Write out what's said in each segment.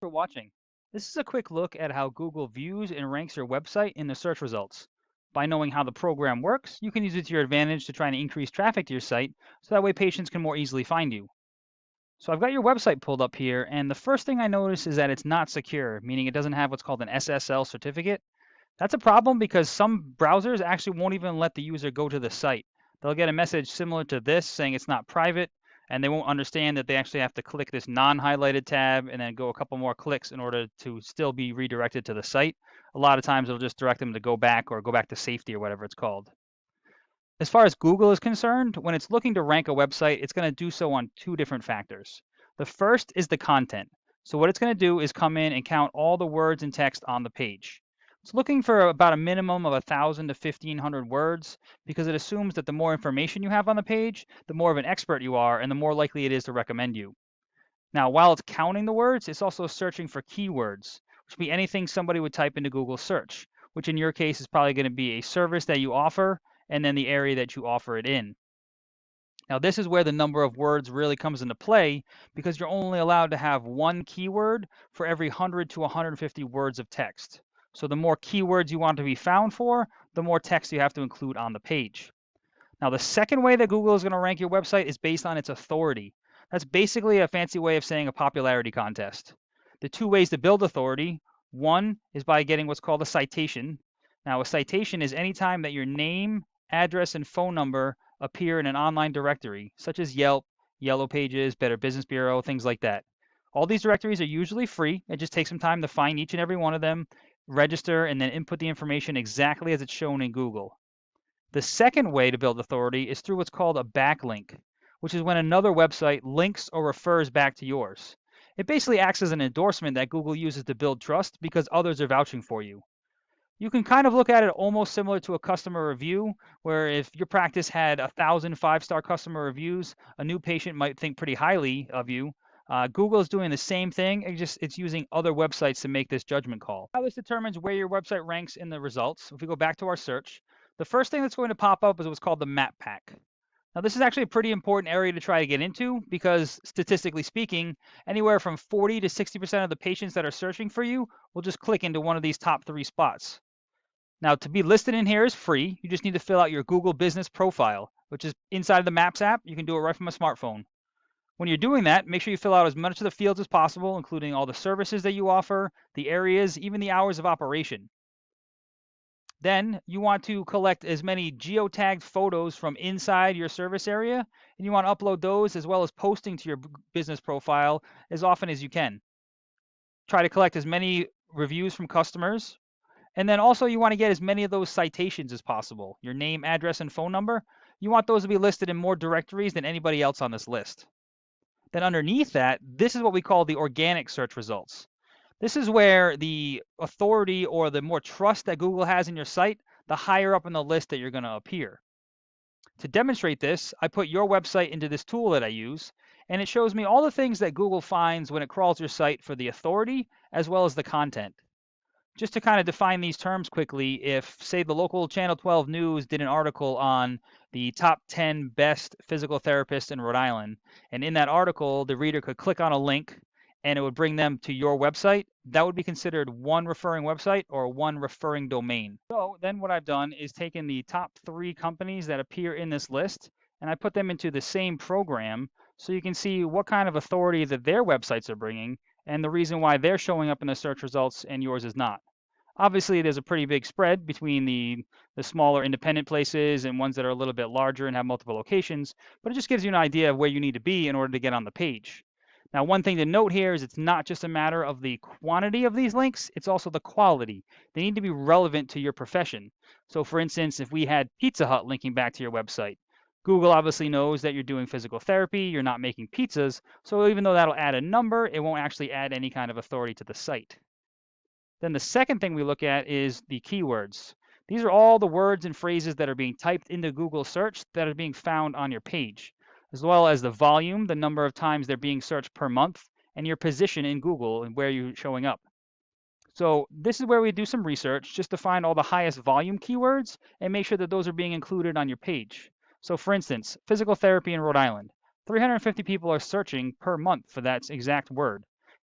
For watching. This is a quick look at how Google views and ranks your website in the search results. By knowing how the program works, you can use it to your advantage to try and increase traffic to your site so that way patients can more easily find you. So I've got your website pulled up here, and the first thing I notice is that it's not secure, meaning it doesn't have what's called an SSL certificate. That's a problem because some browsers actually won't even let the user go to the site. They'll get a message similar to this saying it's not private, and they won't understand that they actually have to click this non-highlighted tab and then go a couple more clicks in order to still be redirected to the site. A lot of times it'll just direct them to go back or go back to safety or whatever it's called. As far as Google is concerned, when it's looking to rank a website, it's going to do so on two different factors. The first is the content. So what it's going to do is come in and count all the words and text on the page. It's looking for about a minimum of 1,000 to 1,500 words because it assumes that the more information you have on the page, the more of an expert you are and the more likely it is to recommend you. Now, while it's counting the words, it's also searching for keywords, which would be anything somebody would type into Google search, which in your case is probably going to be a service that you offer and then the area that you offer it in. Now, this is where the number of words really comes into play because you're only allowed to have one keyword for every 100 to 150 words of text. So the more keywords you want to be found for, the more text you have to include on the page. Now, the second way that Google is going to rank your website is based on its authority. That's basically a fancy way of saying a popularity contest. The two ways to build authority, one is by getting what's called a citation. Now, a citation is any time that your name, address, and phone number appear in an online directory, such as Yelp, Yellow Pages, Better Business Bureau, things like that. All these directories are usually free. It just takes some time to find each and every one of them, register, and then input the information exactly as it's shown in Google. The second way to build authority is through what's called a backlink, which is when another website links or refers back to yours. It basically acts as an endorsement that Google uses to build trust because others are vouching for you. You can kind of look at it almost similar to a customer review, where if your practice had 1,000 five-star customer reviews, a new patient might think pretty highly of you. Google is doing the same thing, it's using other websites to make this judgment call. How this determines where your website ranks in the results, if we go back to our search, the first thing that's going to pop up is what's called the map pack. Now, this is actually a pretty important area to try to get into because statistically speaking, anywhere from 40 to 60% of the patients that are searching for you will just click into one of these top 3 spots. Now, to be listed in here is free. You just need to fill out your Google Business profile, which is inside the Maps app. You can do it right from a smartphone. When you're doing that, make sure you fill out as much of the fields as possible, including all the services that you offer, the areas, even the hours of operation. Then you want to collect as many geotagged photos from inside your service area, and you want to upload those as well as posting to your business profile as often as you can. Try to collect as many reviews from customers. And then also you want to get as many of those citations as possible. Your name, address, and phone number. You want those to be listed in more directories than anybody else on this list. Then underneath that, this is what we call the organic search results. This is where the authority or the more trust that Google has in your site, the higher up in the list that you're going to appear. To demonstrate this, I put your website into this tool that I use, and it shows me all the things that Google finds when it crawls your site for the authority as well as the content. Just to kind of define these terms quickly, if, say, the local Channel 12 News did an article on the top 10 best physical therapists in Rhode Island, and in that article, the reader could click on a link and it would bring them to your website, that would be considered one referring website or one referring domain. So then what I've done is taken the top 3 companies that appear in this list, and I put them into the same program so you can see what kind of authority that their websites are bringing and the reason why they're showing up in the search results and yours is not. Obviously, there's a pretty big spread between the smaller independent places and ones that are a little bit larger and have multiple locations, but it just gives you an idea of where you need to be in order to get on the page. Now, one thing to note here is it's not just a matter of the quantity of these links, it's also the quality. They need to be relevant to your profession. So for instance, if we had Pizza Hut linking back to your website, Google obviously knows that you're doing physical therapy, you're not making pizzas, so even though that'll add a number, it won't actually add any kind of authority to the site. Then the second thing we look at is the keywords. These are all the words and phrases that are being typed into Google search that are being found on your page, as well as the volume, the number of times they're being searched per month, and your position in Google and where you're showing up. So this is where we do some research just to find all the highest volume keywords and make sure that those are being included on your page. So for instance, physical therapy in Rhode Island. 350 people are searching per month for that exact word.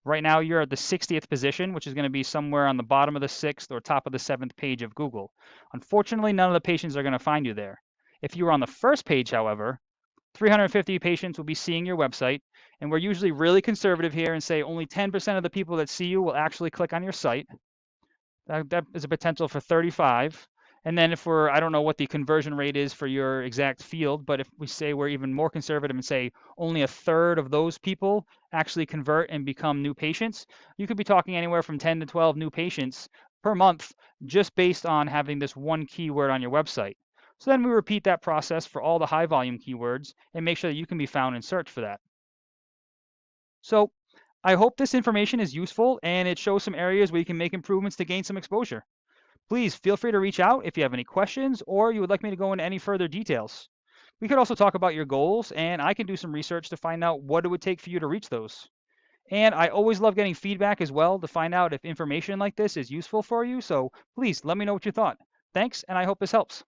Right now, you're at the 60th position, which is going to be somewhere on the bottom of the 6th or top of the 7th page of Google. Unfortunately, none of the patients are going to find you there. If you were on the first page, however, 350 patients will be seeing your website, and we're usually really conservative here and say only 10% of the people that see you will actually click on your site. That is a potential for 35. And then if I don't know what the conversion rate is for your exact field, but if we say we're even more conservative and say only a third of those people actually convert and become new patients, you could be talking anywhere from 10 to 12 new patients per month just based on having this one keyword on your website. So then we repeat that process for all the high volume keywords and make sure that you can be found and search for that. So I hope this information is useful and it shows some areas where you can make improvements to gain some exposure. Please feel free to reach out if you have any questions or you would like me to go into any further details. We could also talk about your goals, and I can do some research to find out what it would take for you to reach those. And I always love getting feedback as well to find out if information like this is useful for you, so please let me know what you thought. Thanks, and I hope this helps.